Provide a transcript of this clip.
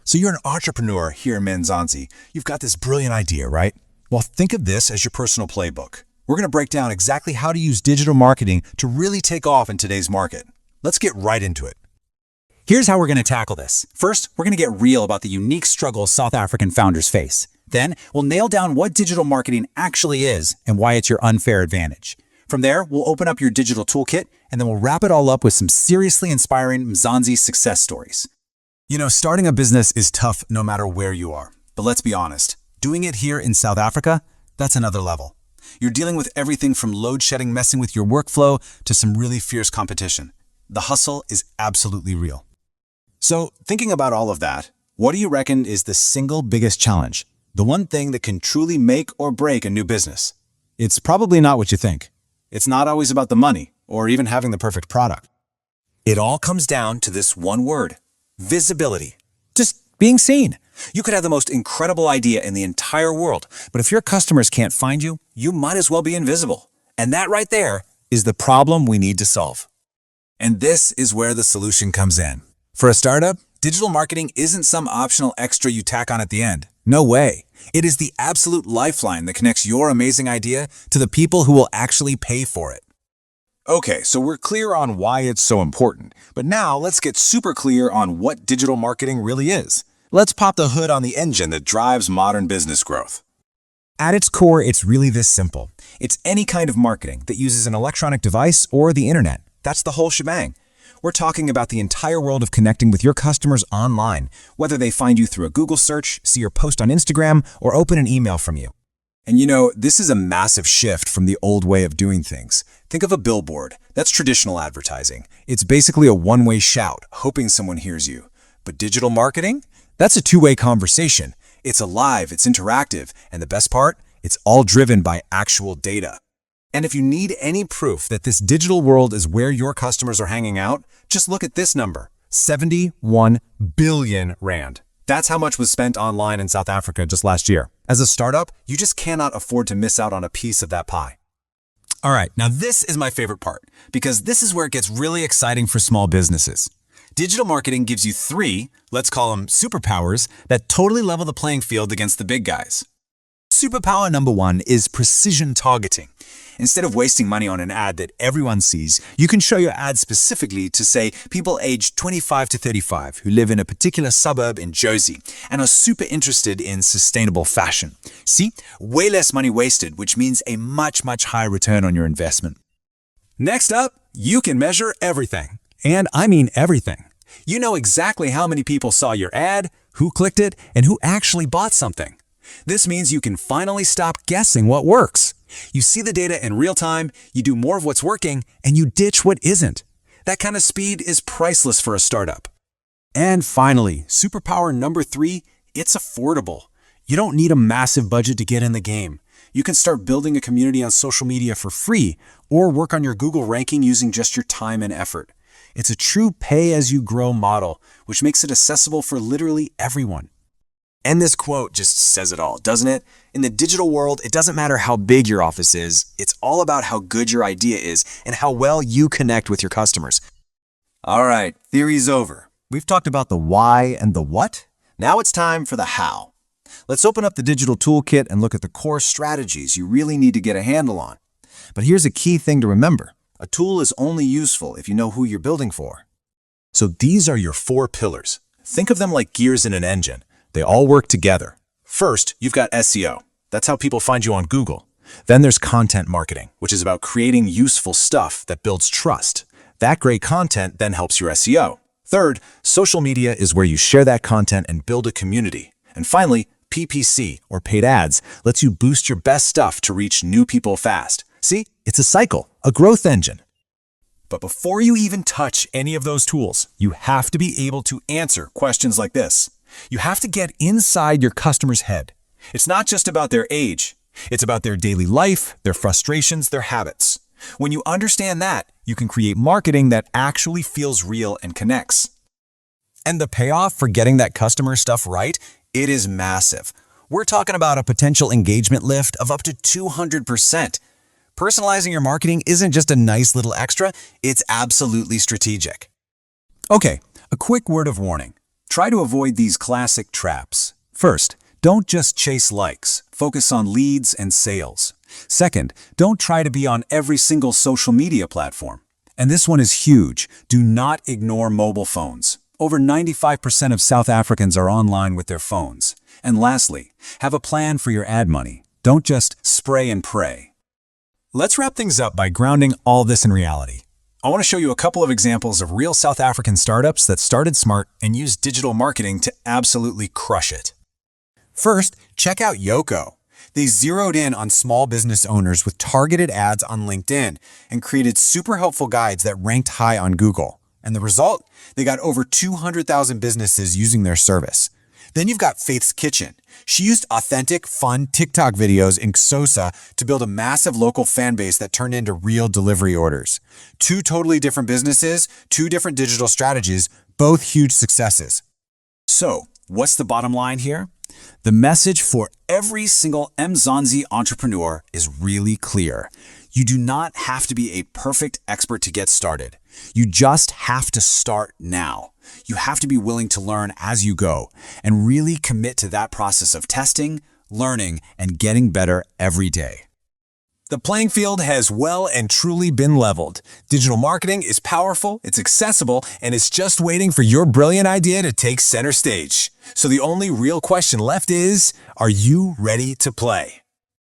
So you're an entrepreneur here in Mzansi. You've got this brilliant idea, right? Well, think of this as your personal playbook. We're going to break down exactly how to use digital marketing to really take off in today's market. Let's get right into it. Here's how we're going to tackle this. First, we're going to get real about the unique struggles South African founders face. Then, we'll nail down what digital marketing actually is and why it's your unfair advantage. From there, we'll open up your digital toolkit, and then we'll wrap it all up with some seriously inspiring Mzansi success stories. You know, starting a business is tough no matter where you are. But let's be honest, doing it here in South Africa, that's another level. You're dealing with everything from load shedding messing with your workflow to some really fierce competition. The hustle is absolutely real. So, thinking about all of that, what do you reckon is the single biggest challenge? The one thing that can truly make or break a new business? It's probably not what you think. It's not always about the money or even having the perfect product. It all comes down to this one word: visibility. Just being seen. You could have the most incredible idea in the entire world, but if your customers can't find you, you might as well be invisible. And that right there is the problem we need to solve. And this is where the solution comes in. For a startup, digital marketing isn't some optional extra you tack on at the end. No way. It is the absolute lifeline that connects your amazing idea to the people who will actually pay for it. Okay, so we're clear on why it's so important, but now let's get super clear on what digital marketing really is. Let's pop the hood on the engine that drives modern business growth. At its core, it's really this simple. It's any kind of marketing that uses an electronic device or the internet. That's the whole shebang. We're talking about the entire world of connecting with your customers online, whether they find you through a Google search, see your post on Instagram, or open an email from you. And you know, this is a massive shift from the old way of doing things. Think of a billboard. That's traditional advertising. It's basically a one-way shout, hoping someone hears you. But digital marketing? That's a two-way conversation. It's alive, it's interactive, and the best part? It's all driven by actual data. And if you need any proof that this digital world is where your customers are hanging out, just look at this number: 71 billion rand. That's how much was spent online in South Africa just last year. As a startup, you just cannot afford to miss out on a piece of that pie. All right, now this is my favorite part, because this is where it gets really exciting for small businesses. Digital marketing gives you three, let's call them superpowers, that totally level the playing field against the big guys. Superpower number one is precision targeting. Instead of wasting money on an ad that everyone sees, you can show your ad specifically to, say, people aged 25 to 35 who live in a particular suburb in Jersey and are super interested in sustainable fashion. See, way less money wasted, which means a much, much higher return on your investment. Next up, you can measure everything. And I mean everything. You know exactly how many people saw your ad, who clicked it, and who actually bought something. This means you can finally stop guessing what works. You see the data in real time, you do more of what's working, and you ditch what isn't. That kind of speed is priceless for a startup. And finally, superpower number three, it's affordable. You don't need a massive budget to get in the game. You can start building a community on social media for free, or work on your Google ranking using just your time and effort. It's a true pay-as-you-grow model, which makes it accessible for literally everyone. And this quote just says it all, doesn't it? In the digital world, it doesn't matter how big your office is. It's all about how good your idea is and how well you connect with your customers. All right, theory's over. We've talked about the why and the what. Now it's time for the how. Let's open up the digital toolkit and look at the core strategies you really need to get a handle on. But here's a key thing to remember. A tool is only useful if you know who you're building for. So these are your four pillars. Think of them like gears in an engine. They all work together. First, you've got SEO. That's how people find you on Google. Then there's content marketing, which is about creating useful stuff that builds trust. That great content then helps your SEO. Third, social media is where you share that content and build a community. And finally, PPC, or paid ads, lets you boost your best stuff to reach new people fast. See, it's a cycle, a growth engine. But before you even touch any of those tools, you have to be able to answer questions like this. You have to get inside your customer's head. It's not just about their age. It's about their daily life, their frustrations, their habits. When you understand that, you can create marketing that actually feels real and connects. And the payoff for getting that customer stuff right, it is massive. We're talking about a potential engagement lift of up to 200%. Personalizing your marketing isn't just a nice little extra, it's absolutely strategic. Okay, a quick word of warning. Try to avoid these classic traps. First, don't just chase likes. Focus on leads and sales. Second, don't try to be on every single social media platform. And this one is huge. Do not ignore mobile phones. Over 95% of South Africans are online with their phones. And lastly, have a plan for your ad money. Don't just spray and pray. Let's wrap things up by grounding all this in reality. I want to show you a couple of examples of real South African startups that started smart and used digital marketing to absolutely crush it. First, check out Yoko. They zeroed in on small business owners with targeted ads on LinkedIn and created super helpful guides that ranked high on Google. And the result? They got over 200,000 businesses using their service. Then you've got Faith's Kitchen. She used authentic, fun TikTok videos in Xhosa to build a massive local fan base that turned into real delivery orders. Two totally different businesses, two different digital strategies, both huge successes. So, what's the bottom line here? The message for every single Mzansi entrepreneur is really clear. You do not have to be a perfect expert to get started. You just have to start now. You have to be willing to learn as you go and really commit to that process of testing, learning, and getting better every day. The playing field has well and truly been leveled. Digital marketing is powerful, it's accessible, and it's just waiting for your brilliant idea to take center stage. So the only real question left is, are you ready to play?